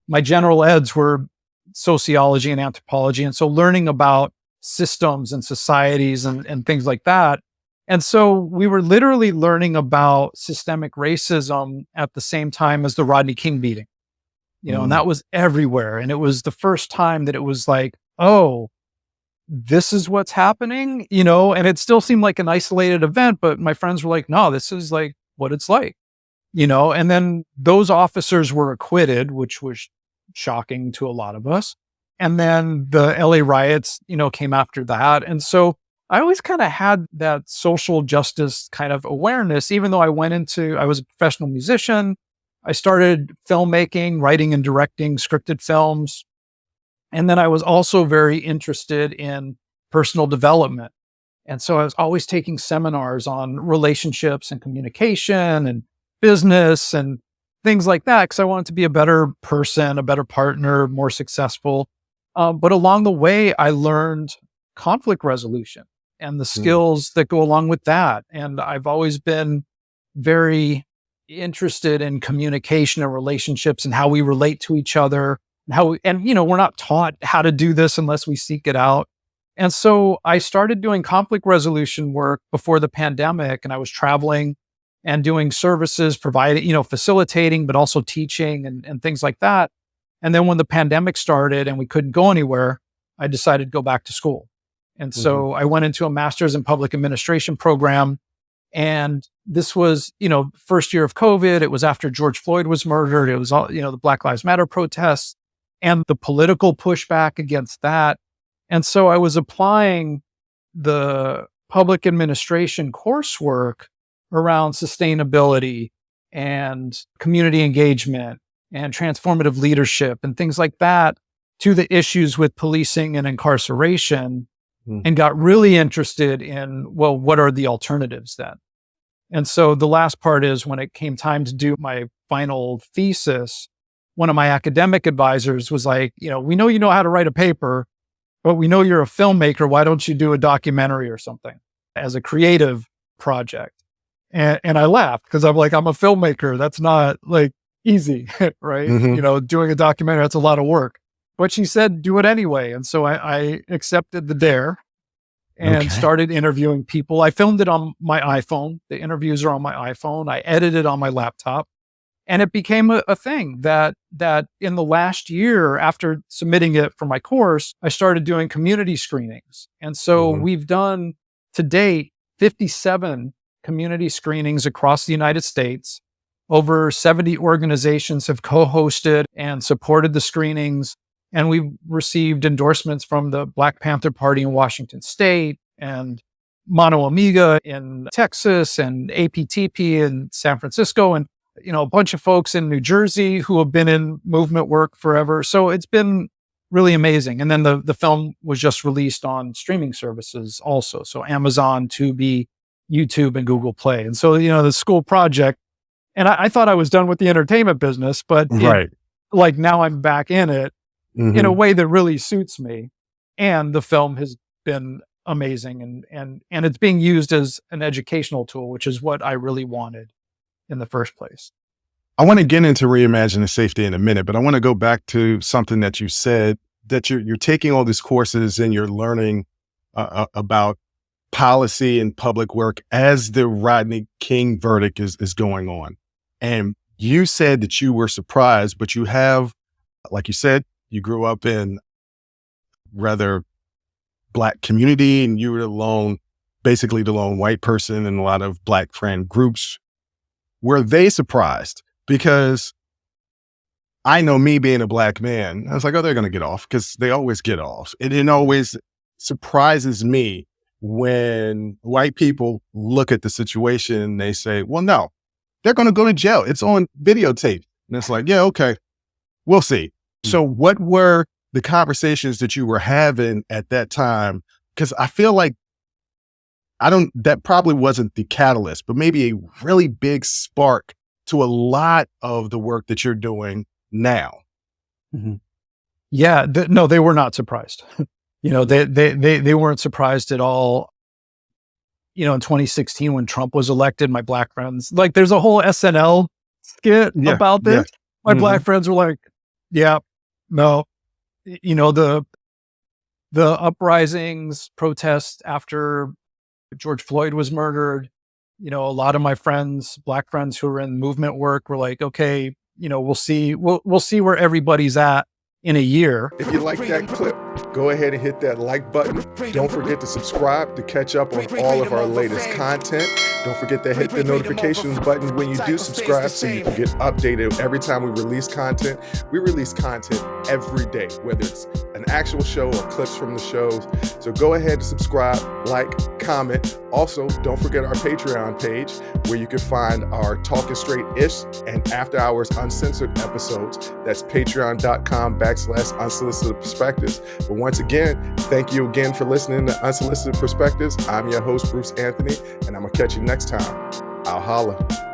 My general eds were sociology and anthropology. And so learning about systems and societies and things like that. And so we were literally learning about systemic racism at the same time as the Rodney King beating, and that was everywhere. And it was the first time that it was like, oh, this is what's happening, and it still seemed like an isolated event, but my friends were like, no, this is like what it's like, and then those officers were acquitted, which was shocking to a lot of us. And then the LA riots, came after that. And so I always kind of had that social justice kind of awareness, even though I was a professional musician. I started filmmaking, writing and directing scripted films. And then I was also very interested in personal development. And so I was always taking seminars on relationships and communication and business and things like that, because I wanted to be a better person, a better partner, more successful. But along the way, I learned conflict resolution and the skills that go along with that. And I've always been very interested in communication and relationships and how we relate to each other and we're not taught how to do this unless we seek it out. And so I started doing conflict resolution work before the pandemic, and I was traveling and doing services, providing, facilitating, but also teaching and things like that. And then when the pandemic started and we couldn't go anywhere, I decided to go back to school. And so I went into a master's in public administration program. And this was, first year of COVID. It was after George Floyd was murdered. It was all, the Black Lives Matter protests and the political pushback against that. And so I was applying the public administration coursework around sustainability and community engagement and transformative leadership and things like that to the issues with policing and incarceration, and got really interested in, well, what are the alternatives then? And so the last part is when it came time to do my final thesis, one of my academic advisors was like, we know you know how to write a paper, but we know you're a filmmaker. Why don't you do a documentary or something as a creative project? And I laughed because I'm like, I'm a filmmaker. That's not like easy, right? Doing a documentary, that's a lot of work. But she said, do it anyway. And so I accepted the dare and started interviewing people. I filmed it on my iPhone. The interviews are on my iPhone. I edited on my laptop. And it became a thing that in the last year after submitting it for my course, I started doing community screenings. And so we've done to date 57 community screenings across the United States. Over 70 organizations have co-hosted and supported the screenings. And we've received endorsements from the Black Panther Party in Washington State and Mono Amiga in Texas and APTP in San Francisco and, a bunch of folks in New Jersey who have been in movement work forever. So it's been really amazing. And then the film was just released on streaming services also. So Amazon, Tubi, YouTube, and Google Play. And so, the school project, and I thought I was done with the entertainment business, but like now I'm back in it in a way that really suits me. And the film has been amazing and it's being used as an educational tool, which is what I really wanted in the first place. I want to get into reimagining safety in a minute, but I want to go back to something that you said, that you're taking all these courses and you're learning about policy and public work as the Rodney King verdict is going on. And you said that you were surprised, but you have, like you said, you grew up in rather Black community and you were basically the lone white person in a lot of Black friend groups. Were they surprised? Because I know me being a Black man, I was like, oh, they're going to get off, because they always get off. It always surprises me when white people look at the situation and they say, well, no, they're going to go to jail. It's on videotape. And it's like, yeah, okay, we'll see. So what were the conversations that you were having at that time? Because I feel like that probably wasn't the catalyst, but maybe a really big spark to a lot of the work that you're doing now. Yeah, no, they were not surprised. They weren't surprised at all. in 2016 when Trump was elected, my Black friends, like there's a whole SNL skit about this. My Black friends were like, yeah, no, the uprisings, protests after George Floyd was murdered, a lot of my friends, Black friends who were in movement work were like, okay, we'll see where everybody's at in a year. If you like that clip, go ahead and hit that like button. Don't forget to subscribe to catch up on all of our latest content. Don't forget to hit the notifications button when you do subscribe so you can get updated every time we release content. We release content every day, whether it's an actual show or clips from the shows. So go ahead and subscribe, like, comment. Also, don't forget our Patreon page where you can find our Talking Straight-ish and After Hours Uncensored episodes. That's patreon.com/Unsolicited Perspectives. But once again, thank you again for listening to Unsolicited Perspectives. I'm your host, Bruce Anthony, and I'm going to catch you next time. I'll holla.